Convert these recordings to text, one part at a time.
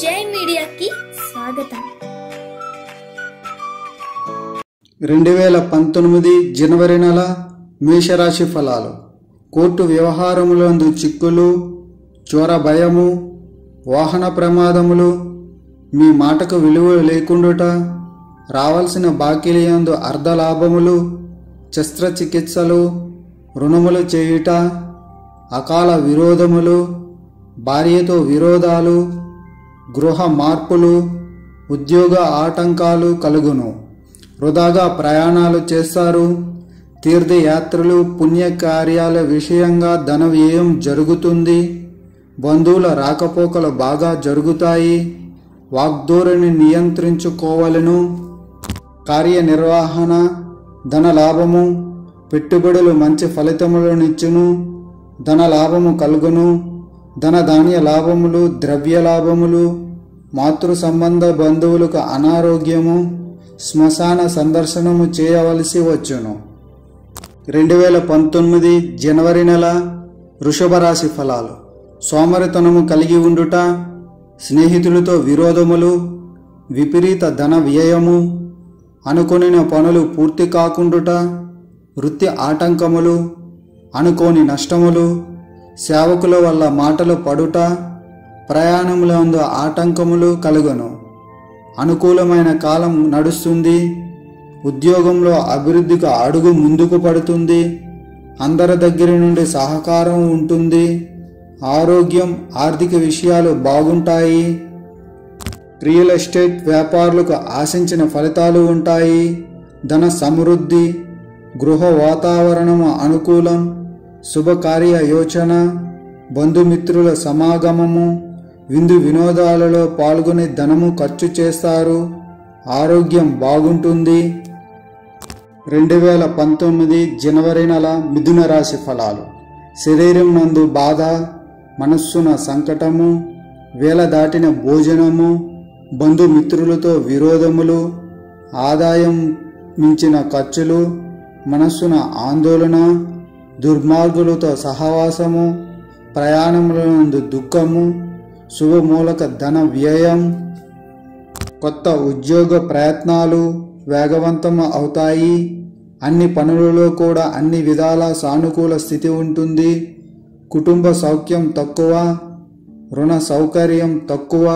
జై మీడియాకి స్వాగతం. 2019 జనవరి నెల మేషరాశి ఫలాలు. కోర్టు వ్యవహారములందు చిక్కులు, చోర భయము, వాహన ప్రమాదములు, మీ మాటకు విలువ లేకుండుట, రావాల్సిన బాకీలందు అర్ధలాభములు, శస్త్రచికిత్సలు, రుణములు చేయుట, అకాల విరోధములు, భార్యతో విరోధాలు, గృహ మార్పులు, ఉద్యోగ ఆటంకాలు కలుగును. వృధాగా ప్రయాణాలు చేస్తారు. తీర్థయాత్రలు, పుణ్యకార్యాల విషయంగా ధన వ్యయం జరుగుతుంది. బంధువుల రాకపోకలు బాగా జరుగుతాయి. వాగ్ధోరణి నియంత్రించుకోవలను. కార్యనిర్వహణ, ధన లాభము, పెట్టుబడులు మంచి ఫలితములనిచ్చును. ధన లాభము కలుగును. ధనధాన్య లాభములు, ద్రవ్య లాభములు, మాతృ సంబంధ బంధువులకు అనారోగ్యము, శ్మశాన సందర్శనము చేయవలసి వచ్చును. 2019 జనవరి నెల వృషభ రాశి ఫలాలు. సోమరితనము కలిగి ఉండుట, స్నేహితులతో విరోధములు, విపరీత ధన వ్యయము, అనుకొనిన పనులు పూర్తి కాకుండుట, వృత్తి ఆటంకములు, అనుకోని నష్టములు, సేవకుల వల్ల మాటలు పడుట, ప్రయాణములందు ఆటంకములు కలుగును. అనుకూలమైన కాలం నడుస్తుంది. ఉద్యోగంలో అభివృద్ధికి అడుగు ముందుకు పడుతుంది. అందరి దగ్గర నుండి సహకారం ఉంటుంది. ఆరోగ్యం, ఆర్థిక విషయాలు బాగుంటాయి. రియల్ ఎస్టేట్ వ్యాపారులకు ఆశించిన ఫలితాలు ఉంటాయి. ధన సమృద్ధి, గృహ వాతావరణము అనుకూలం, శుభకార్య యోచన, బంధుమిత్రుల సమాగమము, విందు వినోదాలలో పాల్గొని ధనము ఖర్చు చేస్తారు. ఆరోగ్యం బాగుంటుంది. 2019 జనవరి నెల మిథున రాశి ఫలాలు. శరీరం నందు బాధ, మనస్సున సంకటము, వేల దాటిన భోజనము, బంధుమిత్రులతో విరోధములు, ఆదాయం మించిన ఖర్చులు, మనస్సున ఆందోళన, దుర్మార్గులతో సహవాసము, ప్రయాణములందు దుఃఖము, శుభమూలక ధన వ్యయం, కొత్త ఉద్యోగ ప్రయత్నాలు వేగవంతం అవుతాయి. అన్ని పనులలో కూడా అన్ని విధాల సానుకూల స్థితి ఉంటుంది. కుటుంబ సౌఖ్యం తక్కువ, రుణ సౌకర్యం తక్కువ,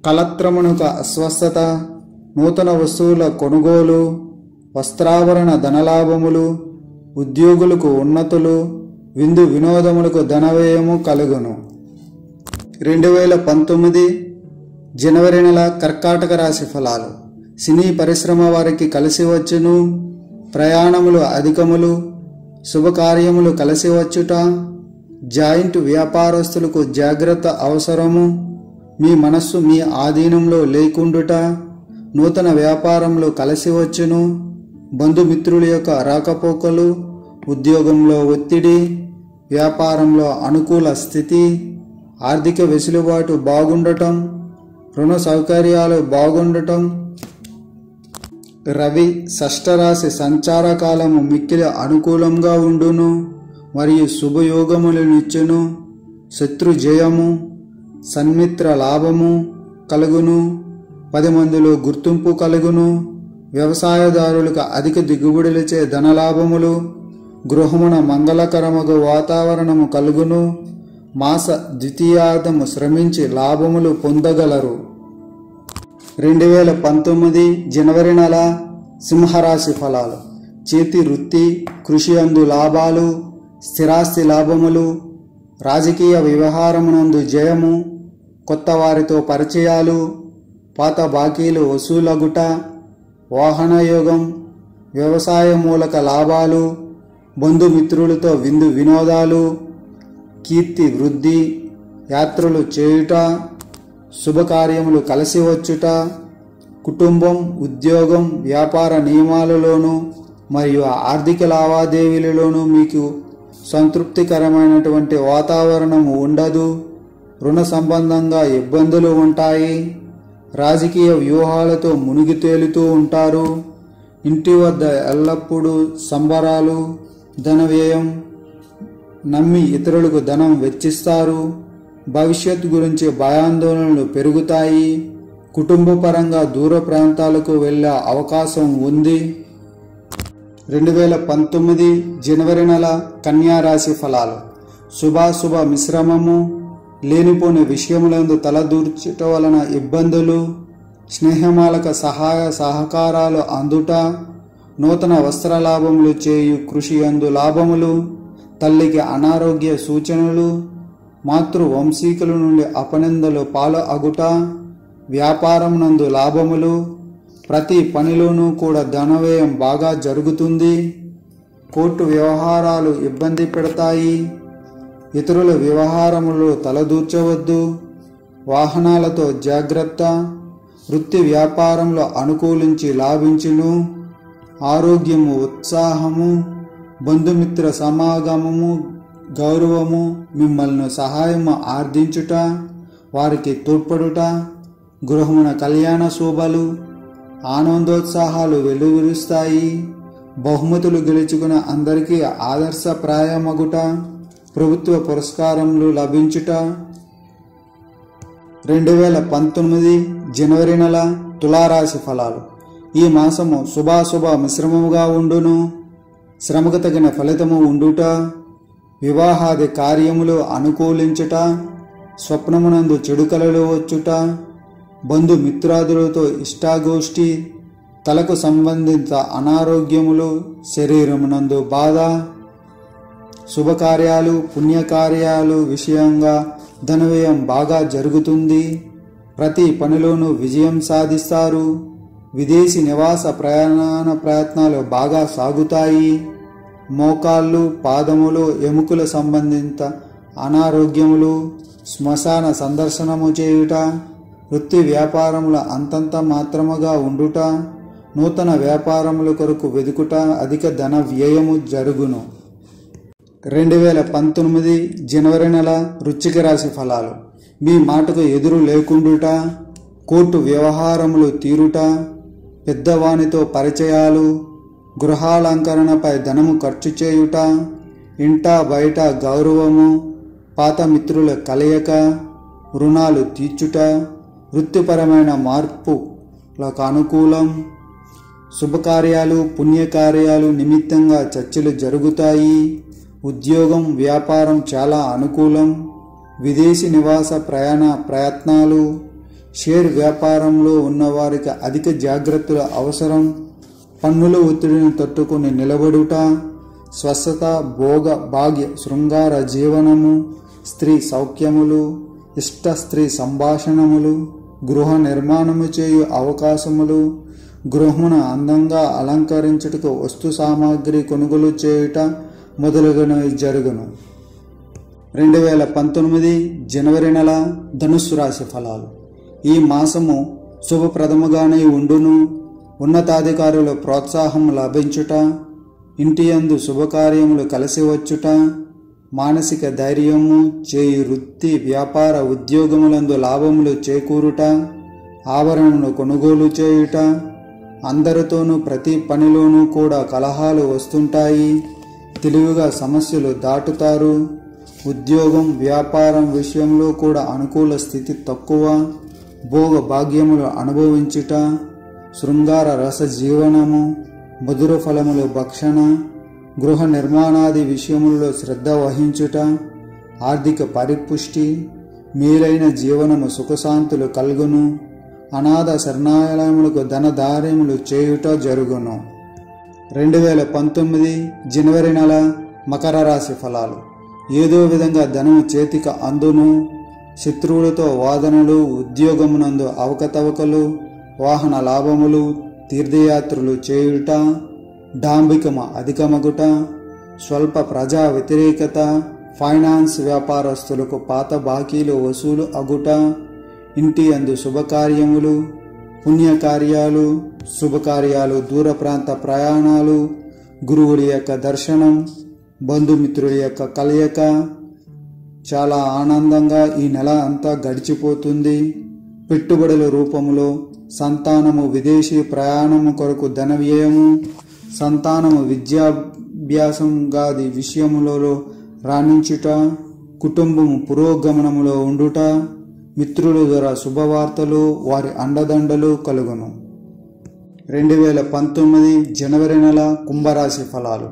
కలత్రమునకు అస్వస్థత, నూతన వస్తువుల కొనుగోలు, వస్త్రాభరణ ధనలాభములు, ఉద్యోగులకు ఉన్నతులు, విందు వినోదములకు ధనవ్యయము కలుగును. 2019 జనవరి నెల కర్కాటక రాశి ఫలాలు. సినీ పరిశ్రమ వారికి కలిసి వచ్చును. ప్రయాణములు అధికములు, శుభకార్యములు కలిసి వచ్చుట, జాయింట్ వ్యాపారస్తులకు జాగ్రత్త అవసరము. మీ మనస్సు మీ ఆధీనంలో లేకుండుట, నూతన వ్యాపారములు కలిసి వచ్చును. బంధుమిత్రుల యొక్క రాకపోకలు, ఉద్యోగంలో ఒత్తిడి, వ్యాపారంలో అనుకూల స్థితి, ఆర్థిక వెసులుబాటు బాగుండటం, రుణ సౌకర్యాలు బాగుండటం. రవి షష్ఠరాశి సంచార కాలము మిక్కిలి అనుకూలంగా ఉండును మరియు శుభయోగములనిచ్చును. శత్రు జయము, సన్మిత్ర లాభము కలుగును. 10 మందిలో గుర్తింపు కలుగును. వ్యవసాయదారులకు అధిక దిగుబడులచే ధనలాభములు, గృహమున మంగళకరముగు వాతావరణము కలుగును. మాస ద్వితీయార్థము శ్రమించి లాభములు పొందగలరు. 2019 జనవరి నెల సింహరాశి ఫలాలు. చేతి వృత్తి, కృషి అందు లాభాలు, స్థిరాస్తి లాభములు, రాజకీయ వ్యవహారమునందు జయము, కొత్త వారితో పరిచయాలు, పాత బాకీలు వసూలగుట, వాహనయోగం, వ్యవసాయ మూలక లాభాలు, బంధుమిత్రులతో విందు వినోదాలు, కీర్తి వృద్ధి, యాత్రలు చేయుట, శుభకార్యములు కలిసి వచ్చుట, కుటుంబం, ఉద్యోగం, వ్యాపార నియమాలలోనూ మరియు ఆర్థిక లావాదేవీలలోనూ మీకు సంతృప్తికరమైనటువంటి వాతావరణం ఉండదు. రుణ సంబంధంగా ఇబ్బందులు ఉంటాయి. రాజకీయ వ్యూహాలతో మునిగి తేలుతూ ఉంటారు. ఇంటి వద్ద ఎల్లప్పుడూ సంబరాలు, ధన వ్యయం, నమ్మి ఇతరులకు ధనం వెచ్చిస్తారు. భవిష్యత్తు గురించి భయాందోళనలు పెరుగుతాయి. కుటుంబ పరంగా దూర ప్రాంతాలకు వెళ్ళే అవకాశం ఉంది. 2019 జనవరి నెల కన్యా రాశి ఫలాలు. శుభాశుభ మిశ్రమము. లేనిపోని విషయములందు తలదూర్చుట వలన ఇబ్బందులు. స్నేహమాలక సహాయ సహకారాలు అందుట. నూతన వస్త్రలాభములు చేయు కృషి అందు లాభములు. తల్లికి అనారోగ్య సూచనలు. మాతృవంశీకుల నుండి అపనిందలు పాలు అగుట. వ్యాపారం నందు లాభములు. ప్రతి పనిలోనూ కూడా ధనవ్యయం బాగా జరుగుతుంది. కోర్టు వ్యవహారాలు ఇబ్బంది పెడతాయి. ఇతరుల వ్యవహారములో తలదూర్చవద్దు. వాహనాలతో జాగ్రత్త. వృత్తి వ్యాపారంలో అనుకూలించి లాభించును. ఆరోగ్యము, ఉత్సాహము, బంధుమిత్ర సమాగమము, గౌరవము, మిమ్మల్ని సహాయము ఆర్జించుట, వారికి తోడ్పడుట, గృహమున కళ్యాణ శోభలు, ఆనందోత్సాహాలు వెలువరుస్తాయి. బహుమతులు గెలుచుకున్న అందరికీ ఆదర్శప్రాయమగుట, ప్రభుత్వ పురస్కారములు లభించుట. 2019 జనవరి నెల తులారాశి ఫలాలు. ఈ మాసము శుభాశుభ మిశ్రమముగా ఉండును. శ్రమకు తగిన ఫలితము ఉండుట. వివాహాది కార్యములు అనుకూలించుట. స్వప్నమునందు చెడు కలలు వచ్చుట. బంధుమిత్రాదులతో ఇష్టాగోష్ఠి. తలకు సంబంధిత అనారోగ్యములు. శరీరమునందు బాధ. శుభకార్యాలు, పుణ్యకార్యాలు విషయంగా ధనవ్యయం బాగా జరుగుతుంది. ప్రతి పనిలోనూ విజయం సాధిస్తారు. విదేశీ నివాస ప్రయత్నాలు బాగా సాగుతాయి. మోకాళ్ళు, పాదములు, ఎముకల సంబంధిత అనారోగ్యములు. శ్మశాన సందర్శనము చేయుట. వృత్తి వ్యాపారముల అంతంత మాత్రముగా ఉండుట. నూతన వ్యాపారముల కొరకు వెదుకుట. అధిక ధన వ్యయము జరుగును. 2019 జనవరి నెల వృశ్చిక రాశి ఫలాలు. మీ మాటకు ఎదురు లేకుండుట. కోర్టు వ్యవహారములు తీరుట. పెద్దవానితో పరిచయాలు. గృహాలంకరణపై ధనము ఖర్చు చేయుట. ఇంట బయట గౌరవము. పాత మిత్రుల కలయిక. రుణాలు తీర్చుట. వృత్తిపరమైన మార్పులకు అనుకూలం. శుభకార్యాలు, పుణ్యకార్యాలు నిమిత్తంగా చర్చలు జరుగుతాయి. ఉద్యోగం, వ్యాపారం చాలా అనుకూలం. విదేశీ నివాస ప్రయత్నాలు. షేర్ వ్యాపారంలో ఉన్నవారికి అధిక జాగ్రత్తలు అవసరం. పన్నుల ఒత్తిడిని తట్టుకుని నిలబడుట. స్వస్థత, భోగ భాగ్య శృంగార జీవనము. స్త్రీ సౌఖ్యములు. ఇష్ట స్త్రీ సంభాషణములు. గృహ నిర్మాణము చేయు అవకాశములు. గృహమున అందంగా అలంకరించుటకు వస్తు సామాగ్రి కొనుగోలు చేయుట మొదలగునవి జరుగును. 2019 జనవరి నెల ధనుస్సు రాశి ఫలాలు. ఈ మాసము శుభప్రదముగానే ఉండును. ఉన్నతాధికారుల ప్రోత్సాహం లభించుట. ఇంటి యందు శుభకార్యములు కలిసి వచ్చుట. మానసిక ధైర్యము. చేయు వృత్తి వ్యాపార ఉద్యోగములందు లాభములు చేకూరుట. ఆభరణములు కొనుగోలు చేయుట. అందరితోనూ ప్రతి పనిలోనూ కూడా కలహాలు వస్తుంటాయి. తెలివిగా సమస్యలు దాటుతారు. ఉద్యోగం, వ్యాపారం విషయంలో కూడా అనుకూల స్థితి తక్కువ. భోగ భాగ్యములు అనుభవించుట. శృంగార రస జీవనము. మధుర ఫలములు భక్షణ. గృహ నిర్మాణాది విషయములలో శ్రద్ధ వహించుట. ఆర్థిక పరిపుష్టి. మేలైన జీవనము సుఖశాంతులు కలుగును. అనాథ శరణాలయములకు ధనధార్యములు చేయుట జరుగును. 2019 జనవరి నెల మకర రాశి ఫలాలు. ఏదో విధంగా ధనము చేతికి అందును. శత్రువులతో వాదనలు. ఉద్యోగమునందు అవకతవకలు. వాహన లాభములు. తీర్థయాత్రలు చేయుట. డాంబికము అధికమగుట. స్వల్ప ప్రజా వ్యతిరేకత. ఫైనాన్స్ వ్యాపారస్తులకు పాత బాకీలు వసూలు అగుట. ఇంటి యందు శుభకార్యములు. పుణ్యకార్యాలు. శుభకార్యాలు. దూర ప్రాంత ప్రయాణాలు. గురువుల యొక్క దర్శనం. బంధుమిత్రుల యొక్క కలయిక. చాలా ఆనందంగా ఈ నెల అంతా గడిచిపోతుంది. పెట్టుబడుల రూపంలో సంతానము. విదేశీ ప్రయాణము కొరకు ధన వ్యయము. సంతానము విద్యాభ్యాసం గాది విషయములలో రాణించుట. కుటుంబము పురోగమనములో ఉండుట, మిత్రుల ద్వారా శుభవార్తలు, వారి అండదండలు కలుగును. 2019 జనవరి నెల కుంభరాశి ఫలాలు.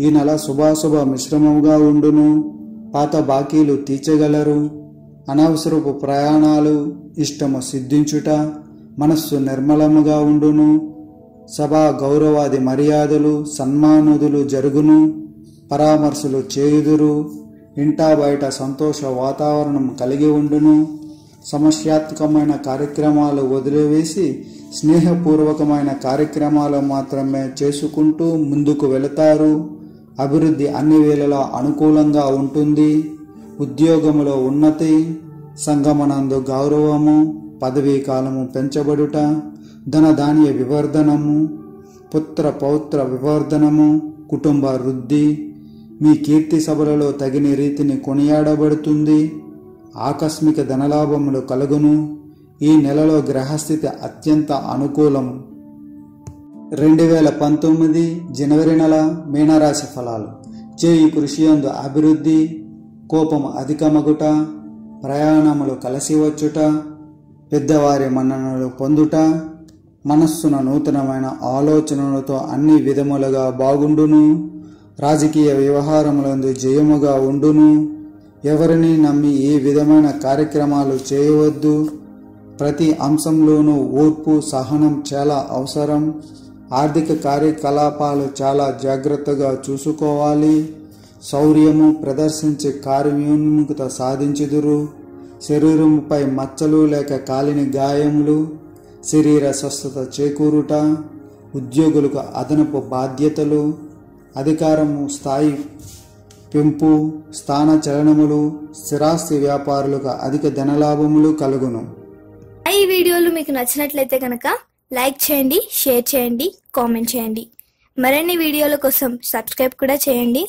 ఈ నెల శుభాశుభ మిశ్రమముగా ఉండును. పాత బాకీలు తీర్చగలరు. అనవసరపు ప్రయాణాలు, ఇష్టము సిద్ధించుట, మనస్సు నిర్మలముగా ఉండును. సభా గౌరవాది మర్యాదలు, సన్మానుదులు జరుగును. పరామర్శలు చేయుదురు. ఇంటా బయట సంతోష వాతావరణం కలిగి ఉండును. సమస్యాత్మకమైన కార్యక్రమాలు వదిలివేసి స్నేహపూర్వకమైన కార్యక్రమాలు మాత్రమే చేసుకుంటూ ముందుకు వెళతారు. అభివృద్ధి అన్ని వేళలా అనుకూలంగా ఉంటుంది. ఉద్యోగములో ఉన్నతి, సంగమనందు గౌరవము, పదవీ కాలము పెంచబడుట, ధనధాన్య వివర్ధనము, పుత్ర పౌత్ర వివర్ధనము, కుటుంబ వృద్ధి, మీ కీర్తి సభలలో తగిన రీతిని కొనియాడబడుతుంది. ఆకస్మిక ధనలాభములు కలుగును. ఈ నెలలో గ్రహస్థితి అత్యంత అనుకూలం. 2019 జనవరి నెల మీనరాశి ఫలాలు. చేయి కృషియందు అభివృద్ధి, కోపము అధికమగుట, ప్రయాణములు కలిసి వచ్చుట, పెద్దవారి మన్ననలు పొందుట, మనస్సున నూతనమైన ఆలోచనలతో అన్ని విధములుగా బాగుండును. రాజకీయ వ్యవహారములందు జయముగా ఉండును. ఎవరిని నమ్మి ఏ విధమైన కార్యక్రమాలు చేయవద్దు. ప్రతి అంశంలోనూ ఓర్పు, సహనం చాలా అవసరం. ఆర్థిక కార్యకలాపాలు చాలా జాగ్రత్తగా చూసుకోవాలి. శౌర్యము ప్రదర్శించి కార్యోన్ముఖత సాధించుదురు. శరీరముపై మచ్చలు లేక కాలిన గాయములు, శరీర స్వస్థత చేకూరుట, ఉద్యోగులకు అదనపు బాధ్యతలు, అధికారము స్థాయి పెంపు, స్థాన చలనములు, స్థిరాస్తి వ్యాపారులకు అధిక ధనలాభములు కలుగును. ఈ వీడియోలు మీకు నచ్చినట్లయితే కనుక లైక్ చేయండి, షేర్ చేయండి, కామెంట్ చేయండి. మరిన్ని వీడియోల కోసం సబ్స్క్రైబ్ కూడా చేయండి.